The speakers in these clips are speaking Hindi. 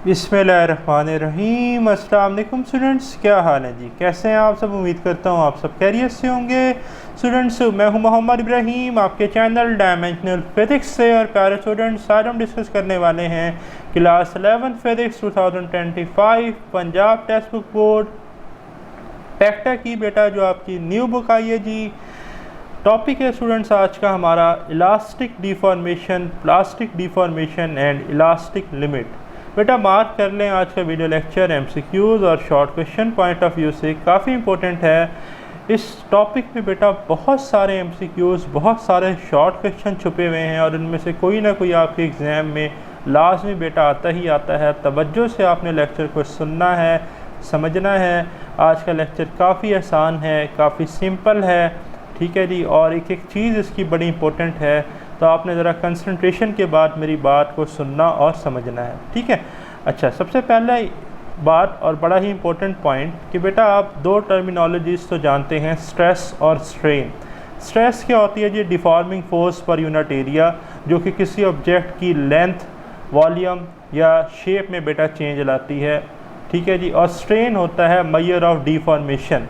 बिस्मिल्लाहिर्रहमानिर्रहीम। अस्सलाम वालेकुम स्टूडेंट्स, क्या हाल है जी? कैसे हैं आप सब? उम्मीद करता हूँ आप सब खैरियत से होंगे। स्टूडेंट्स, मैं हूँ मोहम्मद इब्राहिम आपके चैनल डायमेंशनल फिज़िक्स से। और प्यारे स्टूडेंट्स, आज हम डिस्कस करने वाले हैं class 11 physics 2025 Punjab textbook board पैक्टा की बेटा जो आपकी न्यू बुक आई है जी। टॉपिक है स्टूडेंट्स आज का हमारा elastic deformation, plastic deformation and elastic limit. बेटा मार्क कर लें, आज का वीडियो लेक्चर एमसीक्यूज़ और short question point of view से काफ़ी इंपॉर्टेंट है। इस टॉपिक में बेटा बहुत सारे एमसीक्यूज़, बहुत सारे शॉर्ट क्वेश्चन छुपे हुए हैं और उनमें से कोई ना कोई आपके एग्ज़ाम में लाजमी बेटा आता ही आता है। तवज्जो से आपने लेक्चर को सुनना है, समझना है। आज का लेक्चर काफ़ी आसान है, काफ़ी सिंपल है, ठीक है जी। और एक एक चीज़ इसकी बड़ी इंपॉर्टेंट है, तो आपने ज़रा कंसंट्रेशन के बाद मेरी बात को सुनना और समझना है, ठीक है। अच्छा, सबसे पहले बात और बड़ा ही इंपॉर्टेंट पॉइंट कि बेटा आप दो टर्मिनोलॉजीज़ तो जानते हैं, स्ट्रेस और स्ट्रेन। स्ट्रेस क्या होती है जी? Deforming force per unit area, जो कि किसी ऑब्जेक्ट की लेंथ, वॉल्यूम या शेप में बेटा चेंज लाती है, ठीक है जी। और स्ट्रेन होता है measure of deformation.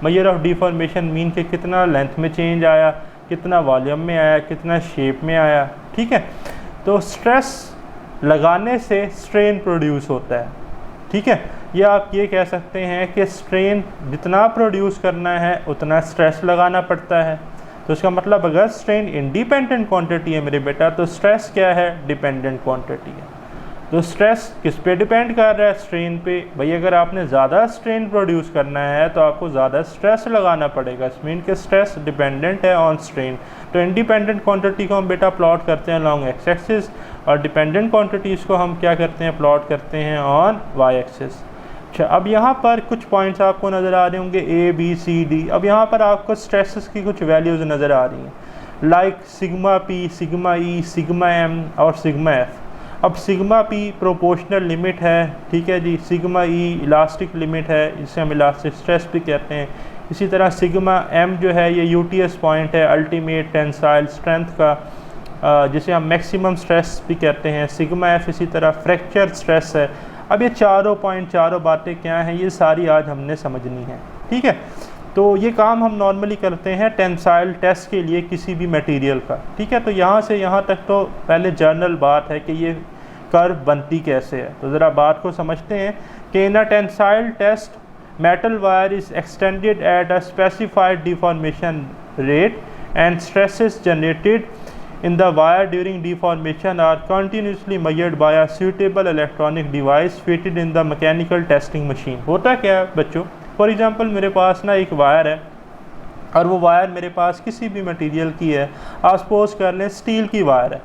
Measure of deformation mean के कितना लेंथ में चेंज आया, कितना वॉल्यूम में आया, कितना शेप में आया, ठीक है। तो स्ट्रेस लगाने से स्ट्रेन प्रोड्यूस होता है, ठीक है। या आप ये कह सकते हैं कि स्ट्रेन जितना प्रोड्यूस करना है उतना स्ट्रेस लगाना पड़ता है। तो इसका मतलब अगर स्ट्रेन इंडिपेंडेंट क्वांटिटी है मेरे बेटा, तो स्ट्रेस क्या है? डिपेंडेंट क्वांटिटी है। तो स्ट्रेस किस पे डिपेंड कर रहा है? स्ट्रेन पे। भाई अगर आपने ज़्यादा स्ट्रेन प्रोड्यूस करना है तो आपको ज़्यादा स्ट्रेस लगाना पड़ेगा। मीन के स्ट्रेस डिपेंडेंट है ऑन स्ट्रेन। तो इंडिपेंडेंट क्वांटिटी को हम बेटा प्लॉट करते हैं लॉन्ग एक्स एक्सिस, और डिपेंडेंट क्वांटिटीज़ को हम क्या करते हैं? प्लॉट करते हैं ऑन वाई एक्सिस। अच्छा, अब यहाँ पर कुछ पॉइंट्स आपको नज़र आ रहे होंगे ए बी सी डी। अब यहाँ पर आपको स्ट्रेसेस की कुछ वैल्यूज़ नज़र आ रही हैं, like sigma P, sigma E, sigma M और सिग्मा एफ। अब सिग्मा पी प्रोपोर्शनल लिमिट है, ठीक है जी। सिग्मा ई इलास्टिक लिमिट है, इसे हम इलास्टिक स्ट्रेस भी कहते हैं। इसी तरह सिग्मा एम जो है ये यूटीएस पॉइंट है, अल्टीमेट टेंसाइल स्ट्रेंथ का, जिसे हम मैक्सिमम स्ट्रेस भी कहते हैं। सिग्मा एफ इसी तरह फ्रैक्चर स्ट्रेस है। अब ये चारों पॉइंट, चारों बातें क्या हैं, ये सारी आज हमने समझनी है, ठीक है। तो ये काम हम नॉर्मली करते हैं टेंसाइल टेस्ट के लिए किसी भी मटेरियल का, ठीक है। तो यहाँ से यहाँ तक तो पहले जर्नल बात है कि ये कर्व बनती कैसे है। तो ज़रा बात को समझते हैं कि in a tensile test metal wire is extended at a specified deformation rate and stresses generated in the wire during deformation are continuously measured by a suitable electronic device fitted in the mechanical testing machine। होता क्या है बच्चों? फॉर एग्जांपल मेरे पास ना एक वायर है और वो वायर मेरे पास किसी भी मटेरियल की है। आप सपोज कर लें स्टील की वायर है।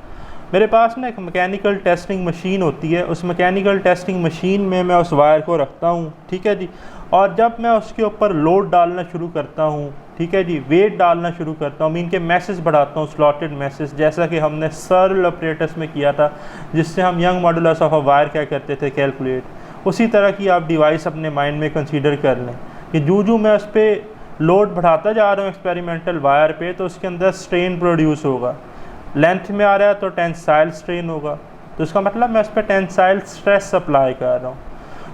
मेरे पास ना एक मैकेनिकल टेस्टिंग मशीन होती है। उस मैकेनिकल टेस्टिंग मशीन में मैं उस वायर को रखता हूँ, ठीक है जी। और जब मैं उसके ऊपर लोड डालना शुरू करता हूँ, ठीक है जी, वेट डालना शुरू करता हूँ, मीन के मैसेज बढ़ाता हूँ, स्लॉटेड मैसेज, जैसा कि हमने सर्ल ऑपरेटर्स में किया था, जिससे हम young modulus of a wire क्या करते थे? कैलकुलेट। उसी तरह की आप डिवाइस अपने माइंड में कंसीडर कर लें कि जो मैं उस पर लोड बढ़ाता जा रहा हूँ एक्सपेरिमेंटल वायर पे, तो उसके अंदर स्ट्रेन प्रोड्यूस होगा। लेंथ में आ रहा है तो टेंसाइल स्ट्रेन होगा, तो इसका मतलब मैं उस पर टेंसाइल स्ट्रेस अप्लाई कर रहा हूँ।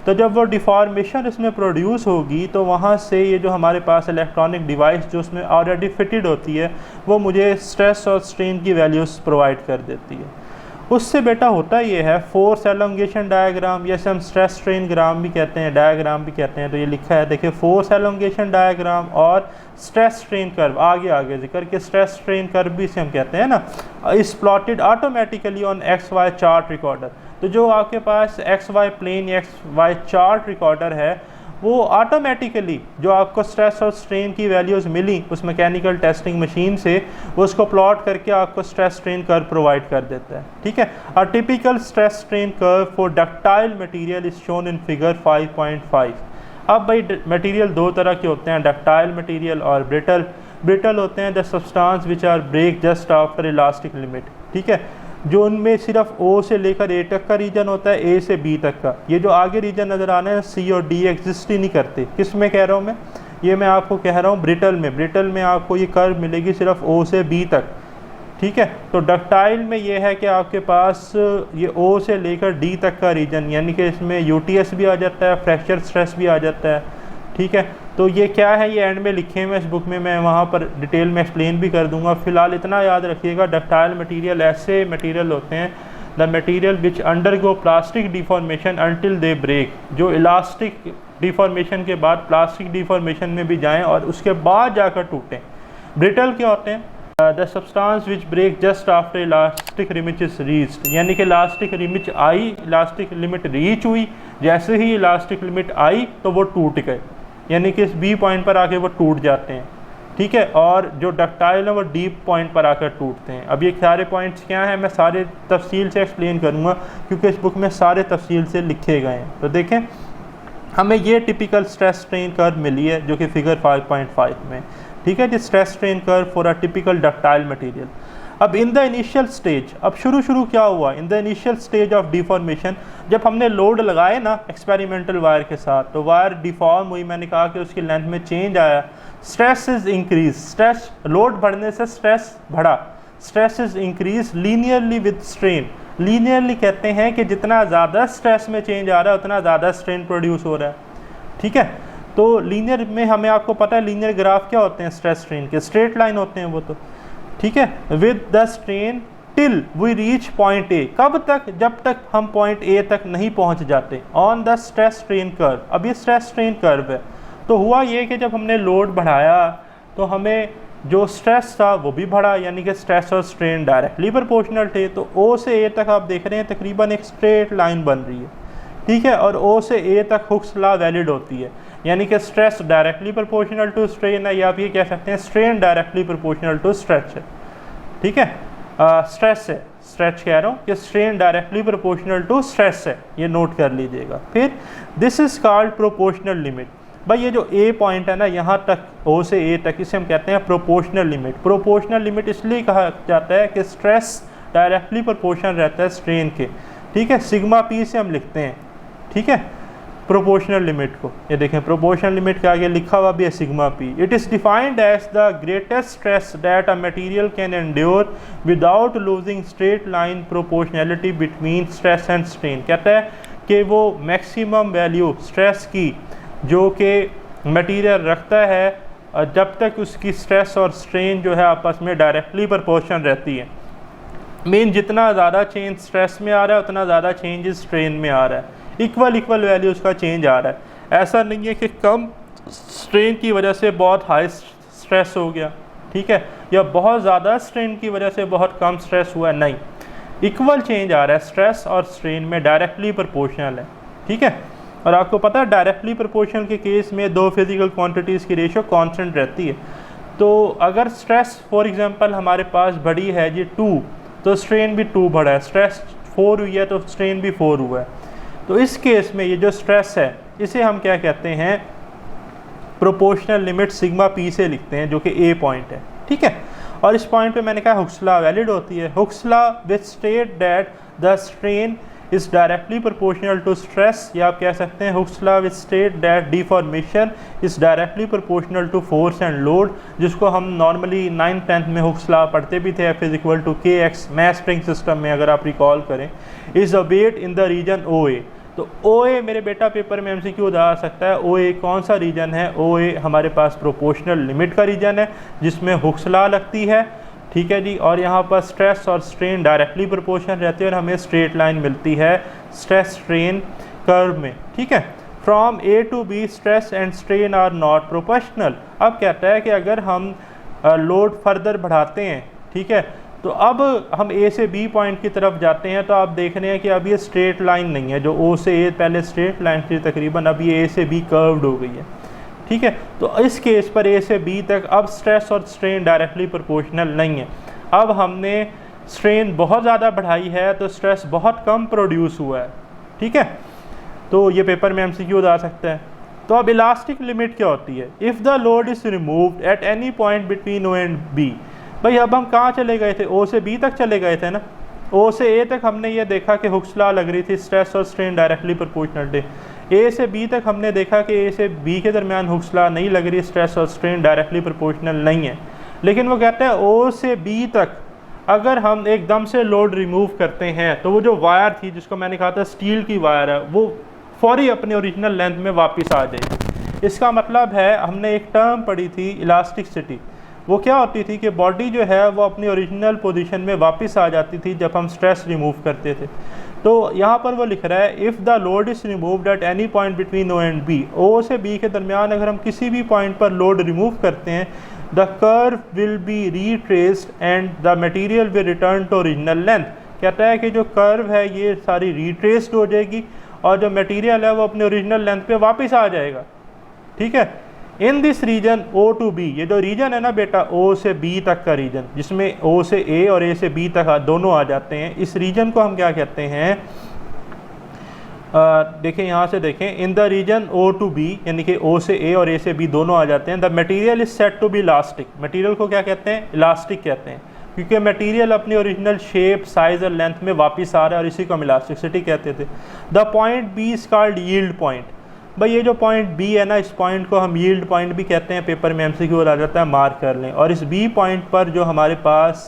तो जब वो डिफॉर्मेशन इसमें प्रोड्यूस होगी तो वहाँ से ये जो हमारे पास इलेक्ट्रॉनिक डिवाइस जो उसमें ऑलरेडी फिटेड होती है, वो मुझे स्ट्रेस और स्ट्रेन की वैल्यूज़ प्रोवाइड कर देती है। उससे बेटा होता ये है फोर्स एलोंगेशन डायग्राम, जैसे हम स्ट्रेस स्ट्रेन ग्राम भी कहते हैं, डायग्राम भी कहते हैं। तो ये लिखा है, देखिए, फोर्स एलोंगेशन डायग्राम और स्ट्रेस स्ट्रेन कर्व। आगे जिक्र के स्ट्रेस स्ट्रेन कर्व भी से हम कहते हैं ना, is plotted automatically on X Y chart recorder. तो जो आपके पास एक्स वाई प्लेन या एक्स वाई चार्ट रिकॉर्डर है, वो ऑटोमेटिकली जो आपको स्ट्रेस और स्ट्रेन की वैल्यूज़ मिली उस मैकेनिकल टेस्टिंग मशीन से, वो उसको प्लॉट करके आपको स्ट्रेस स्ट्रेन कर्व प्रोवाइड कर देता है, ठीक है। A typical stress strain curve for ductile material is shown in figure 5.5। अब भाई मटेरियल दो तरह के होते हैं, डक्टाइल मटेरियल और ब्रिटल। ब्रिटल होते हैं the substance which are break just after elastic limit, ठीक है। जो उनमें सिर्फ ओ से लेकर ए तक का रीजन होता है, ए से बी तक का। ये जो आगे रीजन नज़र आ रहे हैं सी और डी एग्जिस्ट ही नहीं करते। किस में कह रहा हूँ मैं? ये मैं आपको कह रहा हूँ ब्रिटल में। ब्रिटल में आपको ये कर्व मिलेगी सिर्फ ओ से बी तक, ठीक है। तो डक्टाइल में ये है कि आपके पास ये ओ से लेकर डी तक का रीजन, यानी कि इसमें यूटीएस भी आ जाता है, फ्रैक्चर स्ट्रेस भी आ जाता है, ठीक है। तो ये क्या है, ये एंड में लिखे हुए इस बुक में, मैं वहाँ पर डिटेल में एक्सप्लेन भी कर दूंगा। फिलहाल इतना याद रखिएगा, डक्टाइल मटेरियल ऐसे मटेरियल होते हैं, the material which undergo plastic deformation until they break, जो इलास्टिक डिफॉर्मेशन के बाद प्लास्टिक डिफॉर्मेशन में भी जाएं और उसके बाद जाकर टूटें। ब्रिटल क्या होते हैं, the substance which break just after elastic limit is reached, यानी कि इलास्टिक लिमिट आई, इलास्टिक लिमिट रीच हुई, जैसे ही इलास्टिक लिमिट आई तो वो टूट गए, यानी कि इस बी पॉइंट पर आके वो टूट जाते हैं, ठीक है। और जो डक्टाइल है वो डीप पॉइंट पर आकर टूटते हैं। अब ये सारे पॉइंट्स क्या हैं, मैं सारे तफसील से एक्सप्लेन करूँगा क्योंकि इस बुक में सारे तफसील से लिखे गए हैं। तो देखें, हमें ये टिपिकल स्ट्रेस स्ट्रेन कर्व मिली है जो कि फिगर 5.5 में, ठीक है, जिस stress strain curve for a typical ductile material. अब इन द इनिशियल स्टेज, अब शुरू क्या हुआ, in the initial stage of deformation, जब हमने लोड लगाए ना एक्सपेरिमेंटल वायर के साथ, तो वायर डिफॉर्म हुई, मैंने कहा कि उसकी लेंथ में चेंज आया, stress is increase, stress load बढ़ने से स्ट्रेस बढ़ा, stress is increase linearly with strain. Linearly कहते हैं कि जितना ज़्यादा स्ट्रेस में चेंज आ रहा है उतना ज़्यादा स्ट्रेन प्रोड्यूस हो रहा है, ठीक है। तो लीनियर में हमें आपको पता है लीनियर ग्राफ क्या होते हैं स्ट्रेस स्ट्रेन के, स्ट्रेट लाइन होते हैं वो तो, ठीक है, with the strain till we reach point A, कब तक, जब तक हम पॉइंट ए तक नहीं पहुंच जाते, on the stress strain curve. अब ये स्ट्रेस स्ट्रेन कर्व है, तो हुआ ये कि जब हमने लोड बढ़ाया तो हमें जो स्ट्रेस था वो भी बढ़ा, यानी कि स्ट्रेस और स्ट्रेन डायरेक्टली प्रोपोर्शनल थे। तो ओ से ए तक आप देख रहे हैं तकरीबन एक स्ट्रेट लाइन बन रही है, ठीक है, और ओ से ए तक हुक्स लॉ वैलिड होती है, यानी कि stress directly proportional to strain है, या आप ये कह सकते हैं strain directly proportional to stretch है, ठीक है, स्ट्रेस है, स्ट्रेच कह रहा हूँ कि strain directly proportional to stress है, ये नोट कर लीजिएगा। फिर this is called proportional limit. भाई ये जो ए पॉइंट है ना, यहाँ तक ओ से ए तक, इसे हम कहते हैं प्रोपोर्शनल लिमिट। प्रोपोर्शनल लिमिट इसलिए कहा जाता है कि स्ट्रेस डायरेक्टली प्रोपोर्शनल रहता है स्ट्रेन के, ठीक है, सिग्मा पी से हम लिखते हैं, ठीक है, प्रोपोर्शनल लिमिट को। ये देखें, प्रोपोर्शनल लिमिट के आगे लिखा हुआ भी है sigma P. It is defined as the greatest stress that a material can endure without losing straight line proportionality between stress and strain. कहता है कि वो मैक्सिमम वैल्यू स्ट्रेस की जो कि मटेरियल रखता है जब तक उसकी स्ट्रेस और स्ट्रेन जो है आपस में डायरेक्टली प्रोपोर्शन रहती है। मीन जितना ज़्यादा चेंज स्ट्रेस में आ रहा है उतना ज़्यादा चेंज स्ट्रेन में आ रहा है, इक्वल वैल्यूज़ का चेंज आ रहा है। ऐसा नहीं है कि कम स्ट्रेन की वजह से बहुत हाई स्ट्रेस हो गया, ठीक है, या बहुत ज़्यादा स्ट्रेन की वजह से बहुत कम स्ट्रेस हुआ, नहीं, इक्वल चेंज आ रहा है, स्ट्रेस और स्ट्रेन में डायरेक्टली प्रोपोर्शनल है, ठीक है। और आपको पता है डायरेक्टली प्रोपोर्शनल के केस में दो फिजिकल क्वांटिटीज़ की रेशियो कांस्टेंट रहती है। तो अगर स्ट्रेस फॉर एग्जांपल हमारे पास बढ़ी है जी 2, तो स्ट्रेन भी 2 बढ़ा है, स्ट्रेस 4 हुई है तो स्ट्रेन भी 4 हुआ है। तो इस केस में ये जो स्ट्रेस है इसे हम क्या कहते हैं, प्रोपोर्शनल लिमिट सिग्मा पी से लिखते हैं, जो कि ए पॉइंट है, ठीक है। और इस पॉइंट पे मैंने कहा हुक्स लॉ वैलिड होती है। Hooke's law which state that the strain is directly proportional to stress, या आप कह सकते हैं Hooke's law which state that deformation is directly proportional to force and load, जिसको हम नॉर्मली 9th 10th में हुक्स लॉ पढ़ते भी थे, F is equal to K X mass spring system में, अगर आप रिकॉल करें, is obeyed in the region O A. तो ओ ए मेरे बेटा पेपर में MCQ आ सकता है, ओ ए कौन सा रीजन है, ओ ए हमारे पास प्रोपोर्शनल लिमिट का रीजन है जिसमें हुक्स लॉ लगती है, ठीक है जी। और यहाँ पर स्ट्रेस और स्ट्रेन डायरेक्टली प्रोपोर्शनल रहते हैं और हमें स्ट्रेट लाइन मिलती है स्ट्रेस स्ट्रेन कर्व में, ठीक है। From A to B stress and strain are not proportional. अब कहता है कि अगर हम लोड फर्दर बढ़ाते हैं, ठीक है, तो अब हम ए से बी पॉइंट की तरफ जाते हैं, तो आप देख रहे हैं कि अब ये स्ट्रेट लाइन नहीं है, जो ओ से ए पहले स्ट्रेट लाइन थी तकरीबन, अब ये ए से बी कर्व्ड हो गई है, ठीक है। तो इस केस पर ए से बी तक अब स्ट्रेस और स्ट्रेन डायरेक्टली प्रोपोर्शनल नहीं है। अब हमने स्ट्रेन बहुत ज़्यादा बढ़ाई है तो स्ट्रेस बहुत कम प्रोड्यूस हुआ है, ठीक है। तो ये पेपर में MCQ आ सकता है। तो अब इलास्टिक लिमिट क्या होती है, if the load is removed at any point between O and B. भाई अब हम कहाँ चले गए थे, ओ से बी तक चले गए थे ना, ओ से ए तक हमने ये देखा कि हुक्स लॉ लग रही थी, स्ट्रेस और स्ट्रेन डायरेक्टली प्रोपोर्शनल थे। ए से बी तक हमने देखा कि ए से बी के दरमियान हुक्स लॉ नहीं लग रही, स्ट्रेस और स्ट्रेन डायरेक्टली प्रोपोर्शनल नहीं है। लेकिन वो कहता है ओ से बी तक अगर हम एकदम से लोड रिमूव करते हैं तो वो जो वायर थी जिसको मैंने कहा था स्टील की वायर है, वो फौरी अपने ओरिजिनल लेंथ में वापस आ जाएगी। इसका मतलब है हमने एक टर्म पढ़ी थी इलास्टिसिटी, वो क्या होती थी कि बॉडी जो है वो अपनी ओरिजिनल पोजीशन में वापस आ जाती थी जब हम स्ट्रेस रिमूव करते थे। तो यहाँ पर वो लिख रहा है if the load is removed at any point between O and B, O से बी के दरमियान अगर हम किसी भी पॉइंट पर लोड रिमूव करते हैं, the curve will be retraced and the material will return to original length. कहता है कि जो कर्व है ये सारी रीट्रेस्ड हो जाएगी और जो मटेरियल है वो अपने ओरिजिनल लेंथ पे वापस आ जाएगा। ठीक है, in this region O to B, ये जो रीजन है ना बेटा ओ से बी तक का रीजन, जिसमें ओ से ए और ए से बी तक दोनों आ जाते हैं, इस रीजन को हम क्या कहते हैं, देखें यहाँ से देखें, in the region O to B, यानी कि ओ से ए और ए से बी दोनों आ जाते हैं, the material is set to be elastic. Material को क्या कहते हैं, इलास्टिक कहते हैं, क्योंकि मटेरियल अपनी ओरिजिनल शेप, साइज और लेंथ में वापस आ रहा है और इसी को हम इलास्टिसिटी कहते थे। The point B is called yield point. भाई ये जो पॉइंट बी है ना, इस पॉइंट को हम यील्ड पॉइंट भी कहते हैं, पेपर में एमसीक्यू आ जाता है, मार्क कर लें। और इस बी पॉइंट पर जो हमारे पास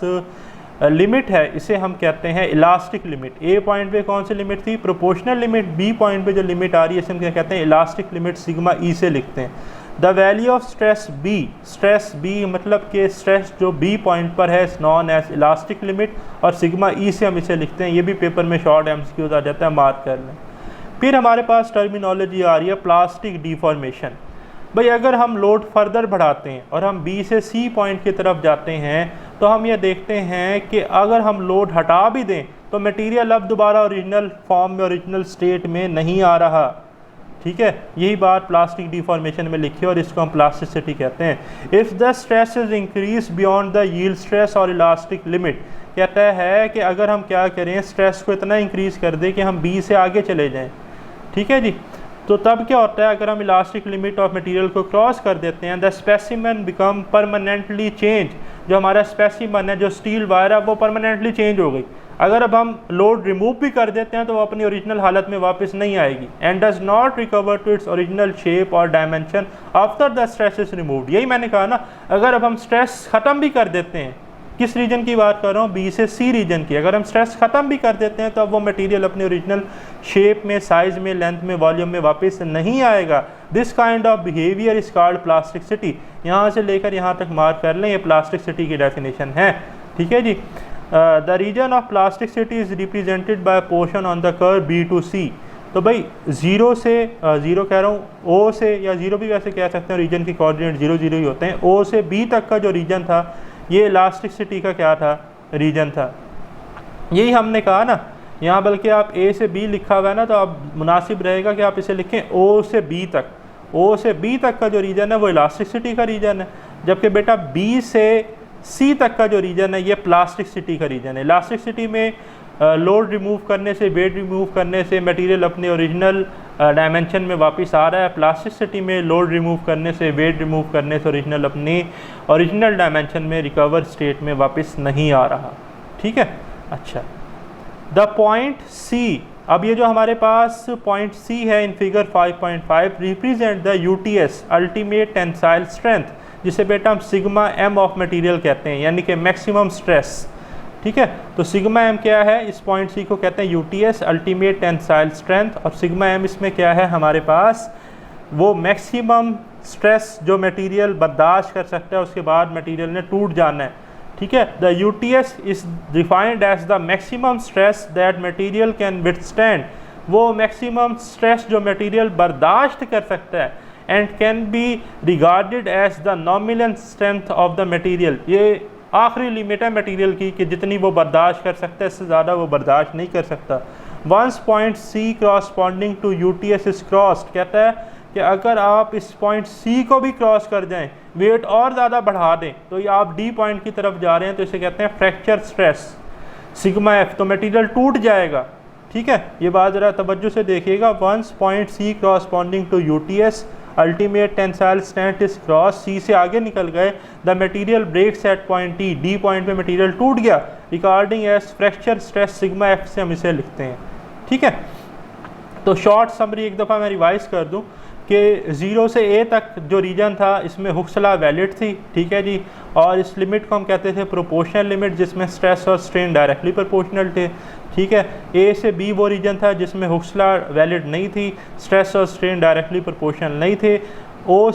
लिमिट है इसे हम कहते हैं इलास्टिक लिमिट। ए पॉइंट पे कौन सी लिमिट थी, प्रोपोर्शनल लिमिट। बी पॉइंट पे जो लिमिट आ रही है इसे हम क्या कहते हैं, इलास्टिक लिमिट, सिग्मा ई से लिखते हैं। The value of stress B मतलब कि स्ट्रेस जो बी पॉइंट पर है इस नॉन एज इलास्टिक लिमिट, और सिग्मा ई से हम इसे लिखते हैं। ये भी पेपर में शॉर्ट एमसीक्यूज आ जाता है, मार्क कर लें। फिर हमारे पास टर्मिनोलॉजी आ रही है प्लास्टिक डिफॉर्मेशन। भाई अगर हम लोड फर्दर बढ़ाते हैं और हम बी से सी पॉइंट की तरफ जाते हैं तो हम ये देखते हैं कि अगर हम लोड हटा भी दें तो मटेरियल अब दोबारा ओरिजिनल फॉर्म में, ओरिजिनल स्टेट में नहीं आ रहा। ठीक है, यही बात प्लास्टिक डिफॉर्मेशन में लिखी है और इसको हम प्लास्टिसिटी कहते हैं। If the stress is increase beyond the yield stress और इलास्टिक लिमिट, कहता है कि अगर हम क्या करें, स्ट्रेस को इतना इंक्रीज कर दें कि हम बी से आगे चले जाएँ। ठीक है जी, तो तब क्या होता है, अगर हम इलास्टिक लिमिट ऑफ मटेरियल को क्रॉस कर देते हैं, the specimen become permanently change. जो हमारा स्पेसिमन है, जो स्टील वायर है, वो परमानेंटली चेंज हो गई। अगर अब हम लोड रिमूव भी कर देते हैं तो वो अपनी ओरिजिनल हालत में वापस नहीं आएगी, and does not recover to its original shape और dimension after the stress is removed. यही मैंने कहा ना, अगर अब हम स्ट्रेस ख़त्म भी कर देते हैं, किस रीजन की बात कर रहा हूँ, बी से सी रीजन की, अगर हम स्ट्रेस ख़त्म भी कर देते हैं तो अब वो मटेरियल अपने ओरिजिनल शेप में, साइज में, लेंथ में, वॉल्यूम में वापस नहीं आएगा। This kind of behaviour is called plasticity. यहाँ से लेकर यहाँ तक मार्क कर लें, ये प्लास्टिसिटी की डेफिनेशन है। ठीक है जी, the region of plasticity is represented by portion on the curve B to C. तो भाई जीरो से, जीरो कह रहा हूँ, ओ से, या जीरो भी वैसे कह सकते हैं, रीजन के कोऑर्डिनेट 0 0 ही होते हैं। ओ से बी तक का जो रीजन था ये इलास्टिसिटी का क्या था, रीजन था। यही हमने कहा ना, यहाँ बल्कि आप ए से बी लिखा हुआ है ना, तो आप मुनासिब रहेगा कि आप इसे लिखें ओ से बी तक। ओ से बी तक का जो रीजन है वो इलास्टिसिटी का रीजन है, जबकि बेटा बी से सी तक का जो रीजन है ये प्लास्टिसिटी का रीजन है। इलास्टिसिटी में लोड रिमूव करने से, वेट रिमूव करने से मटेरियल अपने ओरिजिनल डायमेंशन में वापस आ रहा है। प्लास्टिसिटी में लोड रिमूव करने से, वेट रिमूव करने से ओरिजिनल अपनी ओरिजिनल डायमेंशन में, रिकवर स्टेट में वापस नहीं आ रहा। ठीक है, अच्छा, द पॉइंट सी, अब ये जो हमारे पास पॉइंट सी है इन figure 5.5 represent the UTS, ultimate tensile strength, जिसे बेटा हम सिग्मा एम ऑफ मटेरियल कहते हैं, यानी कि मैक्सिमम स्ट्रेस। ठीक है, तो सिग्मा एम क्या है, इस पॉइंट सी को कहते हैं यूटीएस, अल्टीमेट टेंसाइल स्ट्रेंथ, और सिग्मा एम इसमें क्या है हमारे पास, वो मैक्सिमम स्ट्रेस जो मटेरियल बर्दाश्त कर सकता है, उसके बाद मटेरियल ने टूट जाना है। ठीक है, the UTS is defined as the maximum stress that material can withstand, वो मैक्सिमम स्ट्रेस जो मटेरियल बर्दाश्त कर सकता है, and can be regarded as the nominal strength of the material. ये आखिरी लिमिट है मटेरियल की कि जितनी वो बर्दाश्त कर सकता है, इससे ज़्यादा वो बर्दाश्त नहीं कर सकता। Once point C corresponding to UTS is crossed, कहता है कि अगर आप इस पॉइंट सी को भी क्रॉस कर जाएं, वेट और ज़्यादा बढ़ा दें, तो ये आप डी पॉइंट की तरफ जा रहे हैं, तो इसे कहते हैं फ्रैक्चर स्ट्रेस सिग्मा एफ, तो मटेरियल टूट जाएगा। ठीक है, ये बात ज़रा तवज्जो से देखिएगा। Once point C corresponding to UTS, ultimate tensile strength is cross, C से आगे निकल गए, the material breaks at point D, D point पे मटेरियल टूट गया, regarding as fracture stress sigma F से हम इसे लिखते हैं। ठीक है, तो शॉर्ट समरी एक दफ़ा मैं रिवाइज कर दूं कि 0 से ए तक जो रीजन था इसमें हुक्सला वैलिड थी। ठीक है जी, और इस लिमिट को हम कहते थे प्रोपोर्शनल लिमिट, जिसमें स्ट्रेस और स्ट्रेन डायरेक्टली प्रोपोर्शनल थे। ठीक है, ए से बी वो रीजन था जिसमें हुक्स लॉ वैलिड नहीं थी, स्ट्रेस और स्ट्रेन डायरेक्टली प्रोपोर्शनल नहीं थे। ओ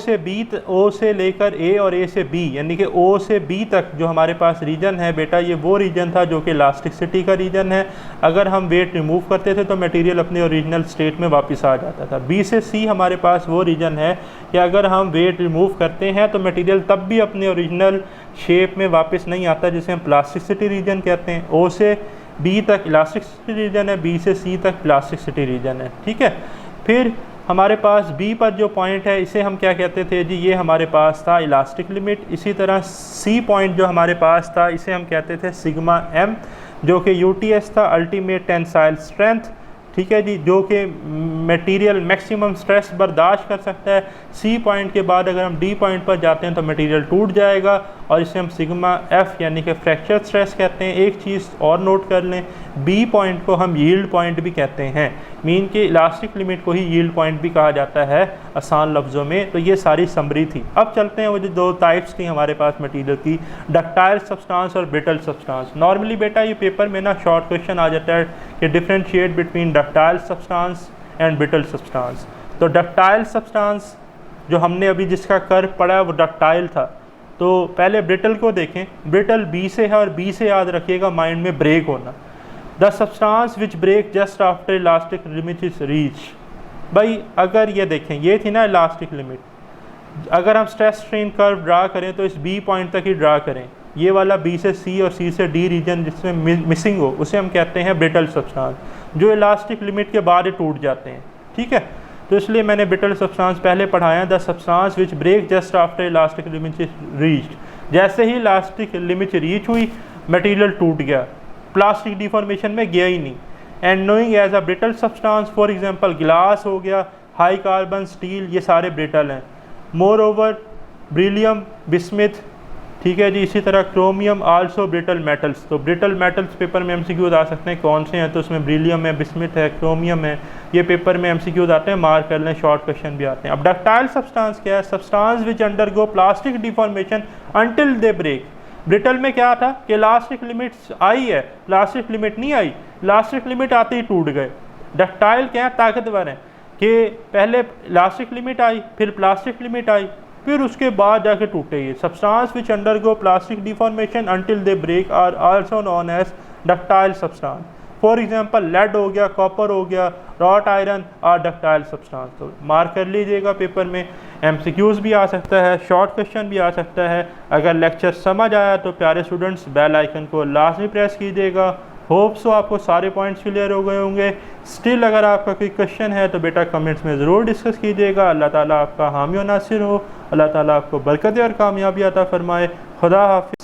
से लेकर ए और ए से बी, यानी कि ओ से बी तक जो हमारे पास रीजन है बेटा, ये वो रीजन था जो कि इलास्टिसिटी का रीजन है। अगर हम वेट रिमूव करते थे तो मटेरियल अपने ओरिजिनल स्टेट में वापस आ जाता था। बी से सी हमारे पास वो रीजन है कि अगर हम वेट रिमूव करते हैं तो मटेरियल तब भी अपने ओरिजिनल शेप में वापस नहीं आता, जिसे हम प्लास्टिसिटी रीजन कहते हैं। ओ से बी तक इलास्टिसिटी रीजन है, बी से सी तक प्लास्टिसिटी रीजन है। ठीक है, फिर हमारे पास बी पर जो पॉइंट है इसे हम क्या कहते थे जी, ये हमारे पास था इलास्टिक लिमिट। इसी तरह सी पॉइंट जो हमारे पास था इसे हम कहते थे सिग्मा एम, जो कि यूटीएस था, अल्टीमेट टेंसाइल स्ट्रेंथ। ठीक है जी, जो कि मटेरियल मैक्सिमम स्ट्रेस बर्दाश्त कर सकता है। सी पॉइंट के बाद अगर हम डी पॉइंट पर जाते हैं तो मटेरियल टूट जाएगा, और इसे हम सिग्मा एफ यानी कि फ्रैक्चर स्ट्रेस कहते हैं। एक चीज़ और नोट कर लें, बी पॉइंट को हम यील्ड पॉइंट भी कहते हैं, मीन कि इलास्टिक लिमिट को ही यील्ड पॉइंट भी कहा जाता है आसान लफ्ज़ों में। तो ये सारी समरी थी। अब चलते हैं, वो जो दो टाइप्स थी हमारे पास मटेरियल की, डक्टाइल सब्सटेंस और ब्रिटल सब्सटेंस। नॉर्मली बेटा ये पेपर में ना शॉर्ट क्वेश्चन आ जाता है कि differentiate between ductile substance and brittle substance. तो डक्टाइल सब्सटेंस जो हमने अभी जिसका कर्व पढ़ा है वो डक्टाइल था। तो पहले ब्रिटल को देखें, ब्रिटल बी से है, और बी से याद रखिएगा माइंड में ब्रेक होना। The substance which break just after elastic limit is reach. भाई अगर ये देखें, ये थी ना इलास्टिक लिमिट, अगर हम स्ट्रेस स्ट्रेन कर्व ड्रा करें तो इस बी पॉइंट तक ही ड्रा करें। ये वाला बी से सी और सी से डी रीजन जिसमें मिसिंग हो उसे हम कहते हैं ब्रिटल सब्सटेंस, जो इलास्टिक लिमिट के बाद ही टूट जाते हैं। ठीक है, तो इसलिए मैंने ब्रिटल सब्सटेंस पहले पढ़ाया, the substance which break just after elastic limit reached. जैसे ही इलास्टिक लिमिट रीच हुई मटेरियल टूट गया, प्लास्टिक डिफॉर्मेशन में गया ही नहीं। And knowing as a brittle substance, for example glass हो गया, हाई कार्बन स्टील, ये सारे ब्रिटल हैं। मोर ओवर ब्रिलियम बिस्मिथ, ठीक है जी, इसी तरह क्रोमियम आल्सो ब्रिटल मेटल्स। तो ब्रिटल मेटल्स पेपर में एमसीक्यूज आ सकते हैं, कौन से हैं, तो उसमें ब्रिलियम है, बिस्मिथ है, क्रोमियम है, ये पेपर में एमसीक्यूज आते हैं, मार्क कर लें, शॉर्ट क्वेश्चन भी आते हैं। अब डक्टाइल सब्सटेंस क्या है, substance which undergo plastic deformation until they break. Brittle में क्या था कि इलास्टिक लिमिट आई है, इलास्टिक लिमिट नहीं आई, इलास्टिक लिमिट आते ही टूट गए। डक्टाइल क्या है, ताकतवर है कि पहले इलास्टिक लिमिट आई, फिर प्लास्टिक लिमिट आई, फिर उसके बाद जाके टूटे। ये substance which undergo plastic deformation until they break are also known as ductile substance. For example lead हो गया, कॉपर हो गया, wrought iron are ductile substance. तो मार्क कर लीजिएगा, पेपर में एमसीक्यूज भी आ सकता है, शॉर्ट क्वेश्चन भी आ सकता है। अगर लेक्चर समझ आया तो प्यारे स्टूडेंट्स बेल आइकन को लाजमी प्रेस कीजिएगा। होप सो आपको सारे पॉइंट्स क्लियर हो गए होंगे। स्टिल अगर आपका कोई क्वेश्चन है तो बेटा कमेंट्स में ज़रूर डिस्कस कीजिएगा। अल्लाह ताला आपका हामी और नासिर हो, अल्लाह ताला आपको बरकत और कामयाबी अता फरमाए। खुदा हाफिज़।